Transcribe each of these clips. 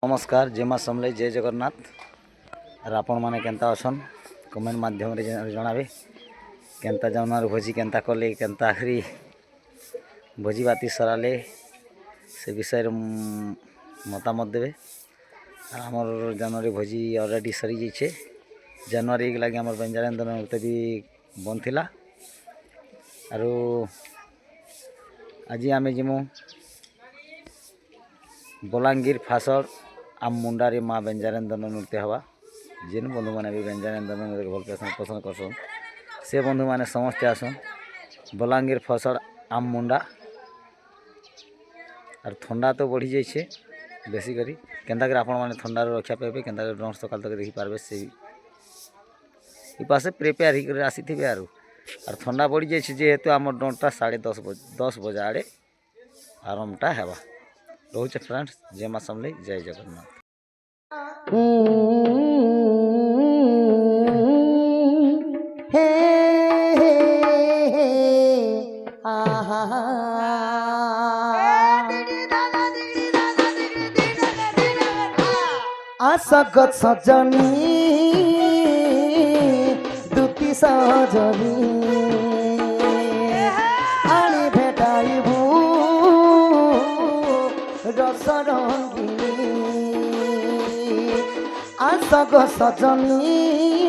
नमस्कार जय माँ समले जय जगन्नाथ और आपण मैंने केंता असन कमेंट माध्यम जनाबे केंता जमनार भोजी केंता कले केंता आखरी भोजी बाती सराले से विषय मतामत देवे। आमर जनवरी भोजी अलरेडी सरी जाइए। जनवरी लगे आम व्यंजन नृत्य भी बंद थिला आरो आज आम जिमु बलांगीर फासर आम मुंडारी माँ व्यंजन नृत्य हवा। जेन बंधु मैंने भी व्यंजन नृत्य भल पसंद करसन से बंधु मैंने समस्ते आसन बलांगीर फासर आम मुंडा। और ठंडा तो बढ़ी जाइए बेसी करी केंता कर आपण मैंने ठंडार रक्षा पाइबे केंता कर डर सकाल तक देखी पारबे से पासे प्रिपेयर ही आसी थे आर ठंडा बढ़ी जाइए जेहेतु आम डंटा 10:30 बजे आड़े आरंभटा हेबा। रोचे फ्रेंड्स जय माँ समले जय जगन्नाथ। आसगत सजनी दुती सजनी आनी भेटाइबू रस रंगिनी आसग सजनी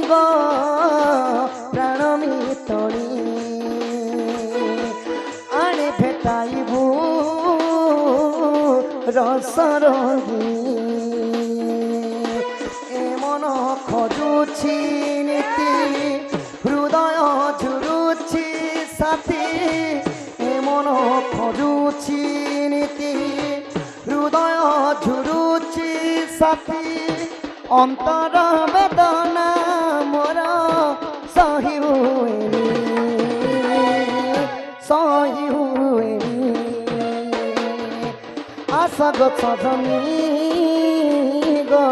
गो प्राण मितनी आनी भेटाइबू रस रंगिनी खोजुछि नीति हृदय झुरुछि साथी ए मन खोजुछि नीति हृदय झुरुछि साथी अंतर वेदना मोर सही हुएनी आसग सजनी गो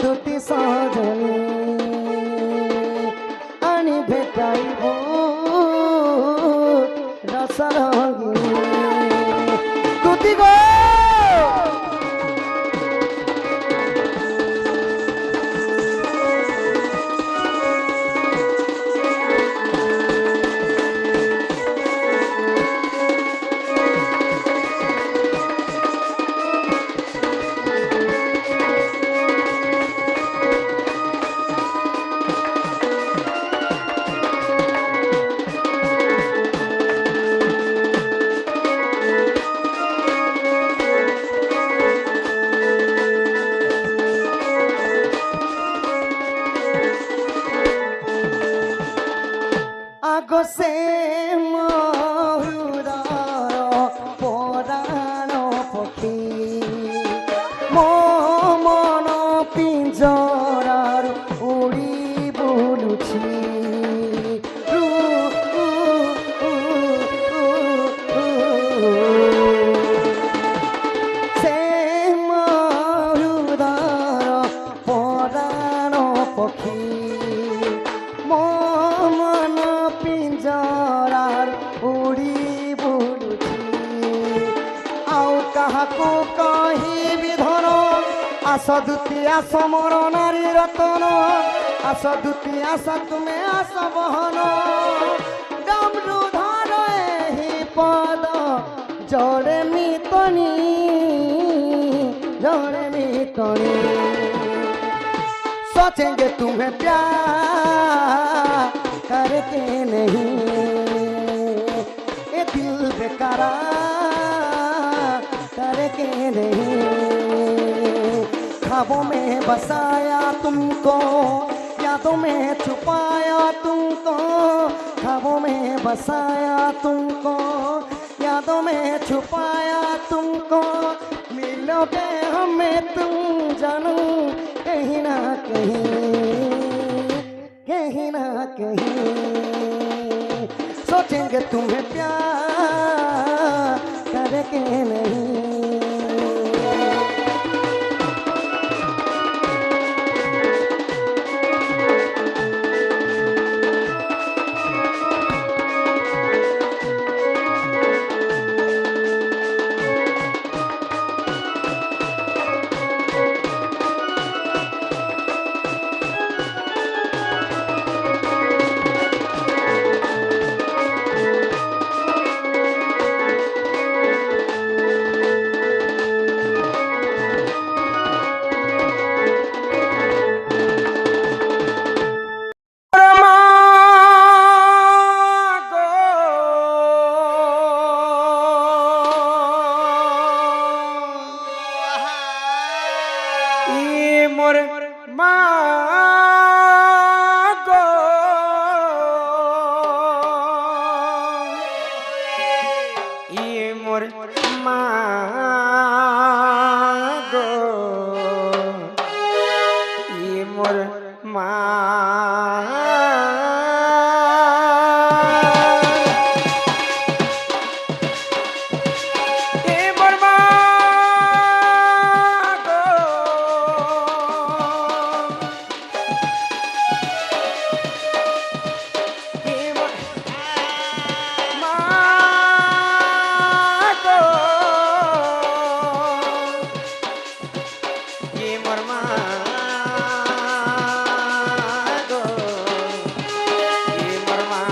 दुती सजनी आनी भेटाइबू रस रंगिनी दुती गो आगो से महुरार पराण पक्षी मो मन पिंजरार उड़ी बुलुछि से महुरार पराण पक्षी मो पिंजरार उड़ी बुलुछि आउ काहाको कही विधन आस दुती आस मोर नारी रतन आस दुती आस तुम्हें आस बहन डमरू धर एही पद जड़े मितनी सोचेंगे तुम्हें प्यार करके नहीं ये दिल बेकारा करके नहीं ख्वाबों में बसाया तुमको यादों में छुपाया तुमको ख्वाबों में बसाया तुमको यादों में छुपाया तुमको मिलोगे हमें तुम जानू कहीं ना कहीं सोचेंगे तुम्हें प्यार करके नहीं। ই মোর মা গো ই মোর মা গো ই মোর মা ই মোর মা গো ই মোর মা গো ই মোর মা গো ই মোর মা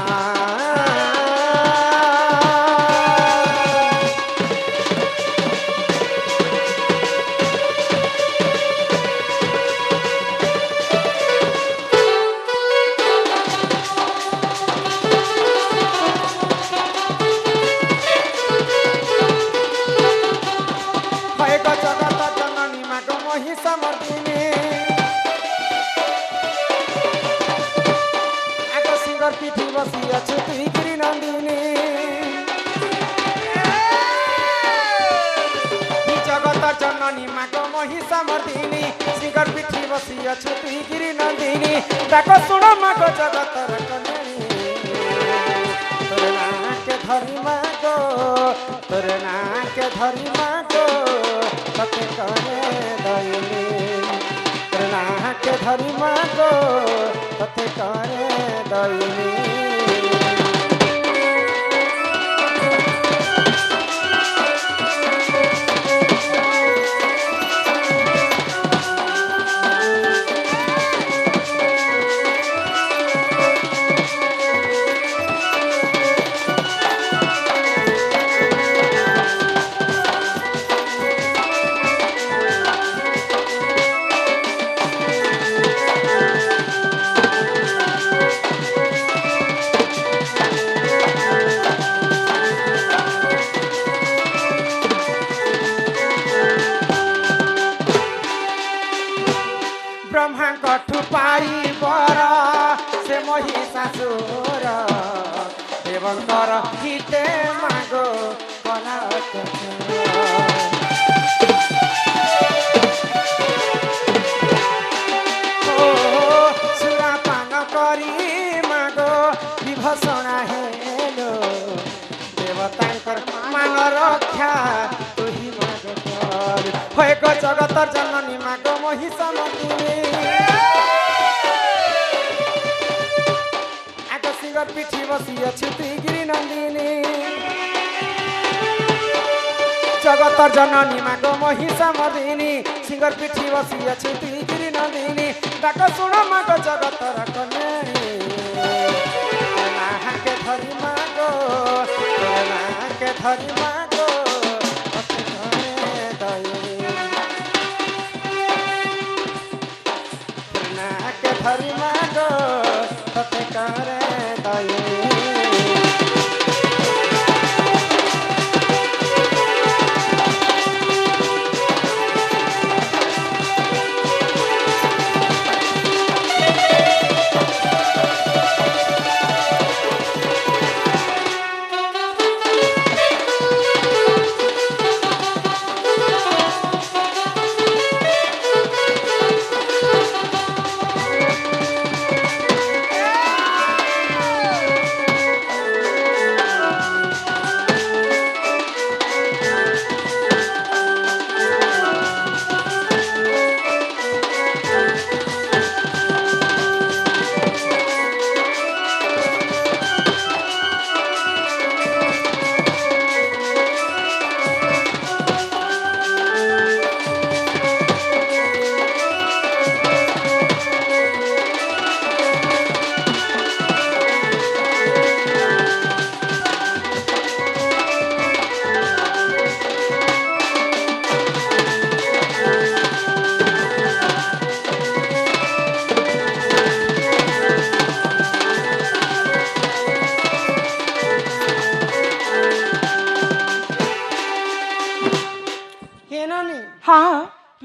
হয় গো জগত জননী মা গো মহিষামর্দিনী এক সিংহর পিঠি বসি আছে তুই গিরি নন্দিনী জগত জননী মা গো মহিষামর্দিনী সিংহর পিঠি বসি আছে তুই গিরি নন্দিনী ডাক শুণ মা গো জগতর কন্যাণী তোর নাকে ধরি মা গো তোর নাকে ধরি মা গো তোকে করে দইনি তোর নাকে ধরি মা গো তোকে করে দইনি ব্রহ্মাঙ্কঠু পাই বর সে মহিষাসুর দেবঙ্কর হিতে মাগো কলা সুরা পান করি মাগো বিভূষণা হেলো দেবতাঙ্কর মান রক্ষা তুহি মাগো কর হয় গো জগতর জননী মাগো মহিষামর্দিনী এক সিংহর পিঠি বসি আছে তুই গিরি নন্দিনী জগতর জননী মা গো মহিষামর্দিনী সিংহর পিঠি বসি আছে তুই গিরি নন্দিনী ডাক শুণ মা গো জগতর কন্যাণী তোর নাকে ধরি মা গো তোর নাকে ধরি মা গো তোকে ধরে দইনি তোর নাকে ধরি মা গো তোকে করে দইনি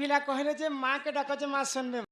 পিলা কহিলে যে মাকে ডাকো যে মা শুনবে